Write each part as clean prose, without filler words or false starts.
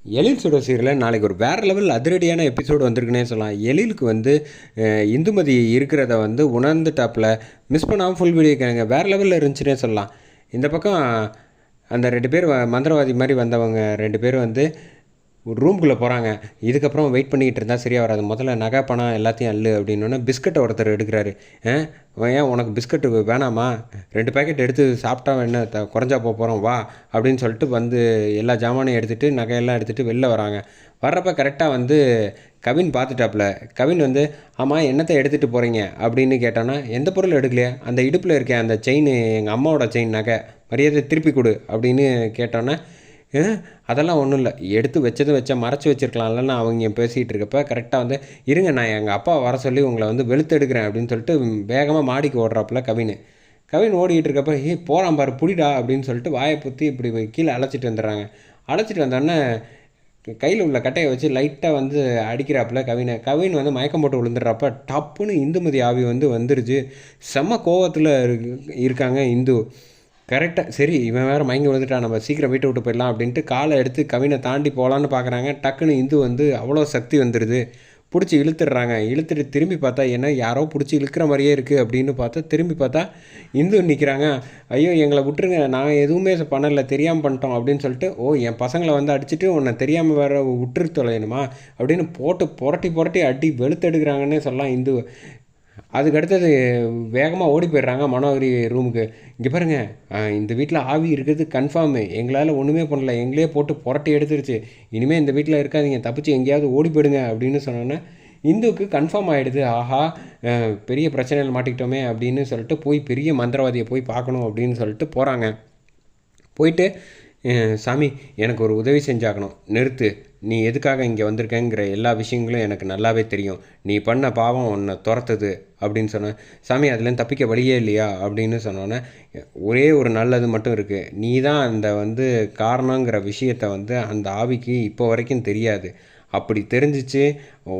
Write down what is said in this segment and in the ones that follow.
எழில் சுடர் சீரியலில் நாளைக்கு ஒரு வேறு லெவல் அதிரடியான எபிசோடு வந்திருக்குன்னே சொல்லலாம். எழிலுக்கு வந்து இந்துமதி இருக்கிறத வந்து உணர்ந்துட்டாப்பில் மிஸ் பண்ணாமல் ஃபுல் வீடியோ கேளுங்க. வேறு லெவலில் இருந்துச்சுன்னே சொல்லலாம். இந்த பக்கம் அந்த 2 பேர் மந்திரவாதி மாதிரி வந்தவங்க 2 பேர் வந்து ஒரு ரூம்குள்ளே போகிறாங்க. இதுக்கப்புறம் வெயிட் பண்ணிக்கிட்டு இருந்தால் சரியாக வராது, முதல்ல நகை பணம் எல்லாத்தையும் அள்ளு அப்படின்னோடனே பிஸ்கட்டை ஒருத்தர் எடுக்கிறாரு. ஏன் உனக்கு பிஸ்கட்டு வேணாமா, 2 பேக்கெட் எடுத்து சாப்பிட்டா என்ன குறைஞ்சா போகிறோம் வா அப்படின்னு சொல்லிட்டு வந்து எல்லா ஜாமானையும் எடுத்துகிட்டு நகையெல்லாம் எடுத்துகிட்டு வெளில வராங்க. வர்றப்ப கரெக்டாக வந்து கவின் பார்த்துட்டாப்புல. கவின் வந்து ஆமாம் என்னத்தை எடுத்துகிட்டு போகிறீங்க அப்படின்னு கேட்டான்னா, எந்த பொருள் எடுக்கலையா, அந்த இடுப்பில் இருக்கேன் அந்த செயின் எங்கள் அம்மாவோட செயின், நகை மரியாதை திருப்பி கொடு அப்படின்னு கேட்டோன்னே, அதெல்லாம் ஒன்றும் இல்லை, எடுத்து வச்ச மறைச்சி வச்சுருக்கலாம்லன்னு அவங்க பேசிகிட்டு இருக்கப்போ கரெக்டாக வந்து இருங்க நான் எங்கள் அப்பா வர சொல்லி உங்களை வந்து வெளுத்தெடுக்கிறேன் அப்படின்னு சொல்லிட்டு வேகமாக மாடிக்கு ஓடுறாப்புல கவின் ஓடிக்கிட்டு இருக்கப்போ போகிறான் பாரு புடிடா அப்படின்னு சொல்லிட்டு வாயை புற்றி இப்படி கீழே அழைச்சிட்டு வந்துடுறாங்க. அழைச்சிட்டு வந்தோடனே கையில் உள்ள கட்டையை வச்சு லைட்டாக வந்து அடிக்கிறாப்புல கவின் வந்து மயக்கம் போட்டு விழுந்துடுறப்ப டப்புன்னு இந்துமதி ஆவி வந்துருச்சு. செம்ம கோவத்தில் இருக்காங்க இந்து. கரெக்டாக சரி இவன் வேறு மயங்கி விழுந்துட்டான், நம்ம சீக்கிரம் வீட்டை விட்டு போயிடலாம் அப்படின்ட்டு காலை எடுத்து கவினை தாண்டி போகலான்னு பார்க்குறாங்க. டக்குன்னு இந்து வந்து அவ்வளோ சக்தி வந்துடுது. பிடிச்சி இழுத்துடுறாங்க. இழுத்துட்டு திரும்பி பார்த்தா என்ன யாரோ பிடிச்சி இழுக்கிற மாதிரியே இருக்குது அப்படின்னு பார்த்தா திரும்பி பார்த்தா இந்து நிற்கிறாங்க. ஐயோ எங்களை விட்டுருங்க, நான் எதுவுமே பண்ணலை, தெரியாமல் பண்ணிட்டோம் அப்படின்னு சொல்லிட்டு, என் பசங்களை வந்து அடிச்சுட்டு உன்னை தெரியாமல் வேறு விட்டுரு தொலையணுமா அப்படின்னு போட்டு புரட்டி அடி வெளுத்தெடுக்கிறாங்கன்னே சொல்லலாம் இந்து. அதுக்கடுத்தது வேகமாக ஓடி போயிடுறாங்க மனோகரி ரூமுக்கு. இங்கே பாருங்கள், இந்த வீட்டில் ஆவி இருக்கிறது கன்ஃபார்மு, எங்களால் ஒன்றுமே பண்ணல, எங்களே போட்டு புரட்டி எடுத்துருச்சு, இனிமேல் இந்த வீட்டில் இருக்காதீங்க, தப்பிச்சு எங்கேயாவது ஓடி போயிடுங்க அப்படின்னு சொன்னோன்னே இந்துவுக்கு கன்ஃபார்ம் ஆகிடுது. ஆஹா பெரிய பிரச்சனையில் மாட்டிக்கிட்டோமே அப்படின்னு சொல்லிட்டு போய் பெரிய மந்திரவாதியை போய் பார்க்கணும் அப்படின்னு சொல்லிட்டு போகிறாங்க. போயிட்டு சாமி எனக்கு ஒரு உதவி செஞ்சாக்கணும், நிறுத்து, நீ எதுக்காக இங்கே வந்திருக்கேங்கிற எல்லா விஷயங்களும் எனக்கு நல்லாவே தெரியும், நீ பண்ண பாவம் உன்னை துரத்துது அப்படின்னு சொன்னேன். சாமி அதுலேருந்து தப்பிக்க வழியே இல்லையா அப்படின்னு சொன்னோன்னே, ஒரே ஒரு நல்லது மட்டும் இருக்குது, நீ தான் அந்த வந்து காரணங்கிற விஷயத்தை வந்து அந்த ஆவிக்கு இப்போ வரைக்கும் தெரியாது, அப்படி தெரிஞ்சிச்சு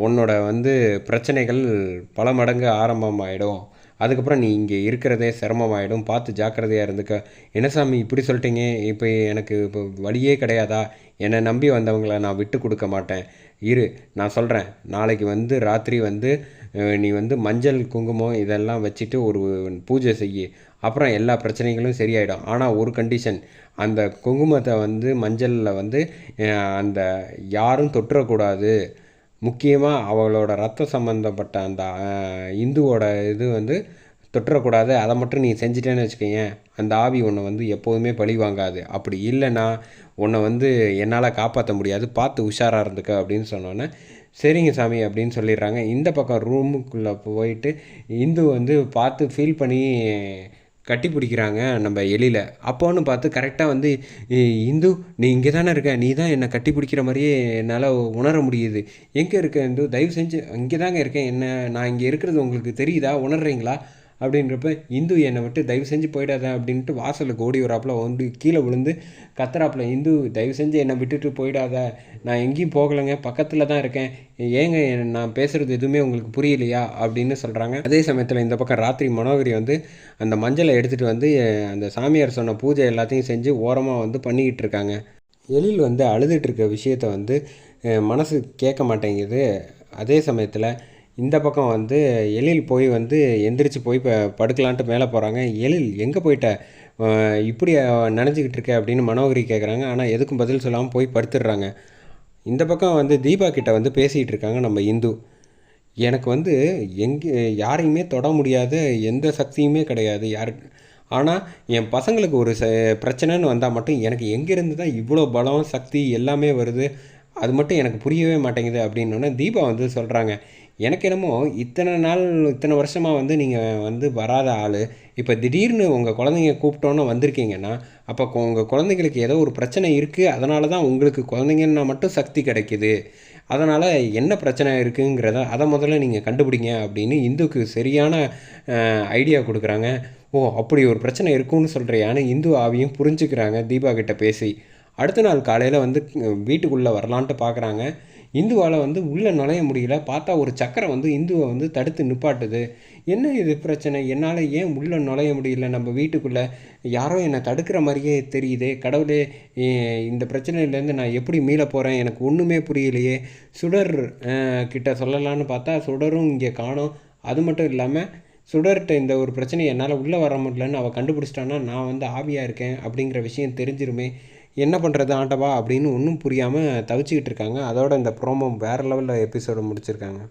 உன்னோட வந்து பிரச்சனைகள் பல மடங்கு ஆரம்பமாயிடும், அதுக்கப்புறம் நீ இங்கே இருக்கிறதே சிரமமாயிடும், பார்த்து ஜாக்கிரதையாக இருந்துக்க. என்ன சாமி இப்படி சொல்லிட்டீங்க, இப்போ எனக்கு இப்போ வழியே கிடையாதா, என்னை நம்பி வந்தவங்களை நான் விட்டு கொடுக்க மாட்டேன், இரு நான் சொல்கிறேன், நாளைக்கு வந்து ராத்திரி வந்து நீ வந்து மஞ்சள் குங்குமம் இதெல்லாம் வச்சுட்டு ஒரு பூஜை செய்யி, அப்புறம் எல்லா பிரச்சனைகளும் சரியாயிடும். ஆனால் ஒரு கண்டிஷன், அந்த குங்குமத்தை வந்து மஞ்சளில் வந்து அந்த யாரும் தொட்டுறக்கூடாது, முக்கியமாக அவளோட ரத்த சம்மந்தப்பட்ட அந்த இந்துவோட இது வந்து தொட்டுறக்கூடாது, அதை மட்டும் நீ செஞ்சிட்டேன்னு வச்சுக்கோங்க, அந்த ஆவி உன்னை வந்து எப்போதுமே பழி வாங்காது, அப்படி இல்லைன்னா உன்னை வந்து என்னால் காப்பாற்ற முடியாது, பார்த்து உஷாராக இருந்துக்க அப்படின்னு சொன்னோன்னே சரிங்க சாமி அப்படின்னு சொல்லிடுறாங்க. இந்த பக்கம் ரூமுக்குள்ளே போயிட்டு இந்து வந்து பார்த்து ஃபீல் பண்ணி கட்டி பிடிக்கிறாங்க நம்ம எழில. அப்போன்னு பார்த்து கரெக்டாக வந்து இந்து நீ இங்கே தானே இருக்க, நீ தான் என்னை கட்டி பிடிக்கிற மாதிரியே என்னால் உணர முடியுது, எங்கே இருக்க இந்து, தயவு செஞ்சு இங்கே தாங்க இருக்கேன், என்ன நான் இங்கே இருக்கிறது உங்களுக்கு தெரியுதா, உணர்றீங்களா அப்படின்றப்ப இந்து என்னை விட்டு தயவு செஞ்சு போயிடாத அப்படின்ட்டு வாசலுக்கு ஓடி வராப்புல வந்து கீழே விழுந்து கத்துறாப்புல, இந்து தயவு செஞ்சு என்னை விட்டுட்டு போயிடாத, நான் எங்கேயும் போகலைங்க, பக்கத்தில் தான் இருக்கேன், ஏங்க நான் பேசுகிறது எதுவுமே உங்களுக்கு புரியலையா அப்படின்னு சொல்கிறாங்க. அதே சமயத்தில் இந்த பக்கம் ராத்திரி மனோகரி வந்து அந்த மஞ்சளை எடுத்துகிட்டு வந்து அந்த சாமியார் சொன்ன பூஜை எல்லாத்தையும் செஞ்சு ஓரமாக வந்து பண்ணிக்கிட்டு இருக்காங்க. எழில் வந்து அழுதுட்டு இருக்க விஷயத்த வந்து மனசு கேட்க மாட்டேங்குது. அதே சமயத்தில் இந்த பக்கம் வந்து எழில் போய் வந்து எந்திரிச்சு போய் படுக்கலான்ட்டு மேலே போகிறாங்க. எழில் எங்கே போயிட்ட, இப்படி நினச்சிக்கிட்டு இருக்க அப்படின்னு மனோகரி கேட்குறாங்க. ஆனால் எதுக்கும் பதில் சொல்லாமல் போய் படுத்துடுறாங்க. இந்த பக்கம் வந்து தீபா கிட்ட வந்து பேசிகிட்டு இருக்காங்க நம்ம இந்து. எனக்கு வந்து எங்கே யாரையுமே தொட முடியாத எந்த சக்தியுமே கிடையாது யாருக்கு, ஆனால் என் பசங்களுக்கு ஒரு பிரச்சனைன்னு வந்தால் மட்டும் எனக்கு எங்கேருந்து தான் இவ்வளோ பலம் சக்தி எல்லாமே வருது, அது மட்டும் எனக்கு புரியவே மாட்டேங்குது அப்படின்னோடனே தீபா வந்து சொல்கிறாங்க, எனக்கு என்னமோ இத்தனை வருஷமாக வந்து நீங்கள் வந்து வராத ஆள், இப்போ திடீர்னு உங்கள் குழந்தைங்க கூப்பிட்டோன்னு வந்திருக்கீங்கன்னா அப்போ உங்கள் குழந்தைங்களுக்கு ஏதோ ஒரு பிரச்சனை இருக்குது, அதனால தான் உங்களுக்கு குழந்தைங்கன்னா மட்டும் சக்தி கிடைக்கிது, அதனால் என்ன பிரச்சனை இருக்குங்கிறத அதை முதல்ல நீங்கள் கண்டுபிடிங்க அப்படின்னு இந்துக்கு சரியான ஐடியா கொடுக்குறாங்க. அப்படி ஒரு பிரச்சனை இருக்குன்னு சொல்கிறியான்னு இந்து ஆவியும் புரிஞ்சுக்கிறாங்க தீபா கிட்ட பேசி. அடுத்த நாள் காலையில் வந்து வீட்டுக்குள்ளே வரலான்ட்டு பார்க்குறாங்க. இந்துவால் வந்து உள்ளே நுழைய முடியல. பார்த்தா ஒரு சக்கரம் வந்து இந்துவை வந்து தடுத்து நிப்பாட்டுது. என்ன இது பிரச்சனை? என்னால் ஏன் உள்ளே நுழைய முடியல? நம்ம வீட்டுக்குள்ளே யாரோ என்னை தடுக்கிற மாதிரியே தெரியுதே. கடவுளே, இந்த பிரச்சனையிலேருந்து நான் எப்படி மீள போகிறேன்? எனக்கு ஒன்றுமே புரியலையே. சுடர் கிட்ட சொல்லலான்னு பார்த்தா சுடரும் இங்கே காணோம். அது மட்டும் இல்லாமல் சுடர்கிட்ட இந்த ஒரு பிரச்சனையை என்னால் உள்ளே வர முடியலன்னு அவள் கண்டுபிடிச்சிட்டான்னா நான் வந்து ஆவியாக இருக்கேன் அப்படிங்கிற விஷயம் தெரிஞ்சிருமே. என்ன பண்ணுறது ஆண்டவா அப்படின்னு ஒன்றும் புரியாமல் தவிச்சிக்கிட்டு இருக்காங்க. அதோட இந்த ப்ரோமோ வேறு லெவலில் எபிசோடு முடிச்சிருக்காங்க.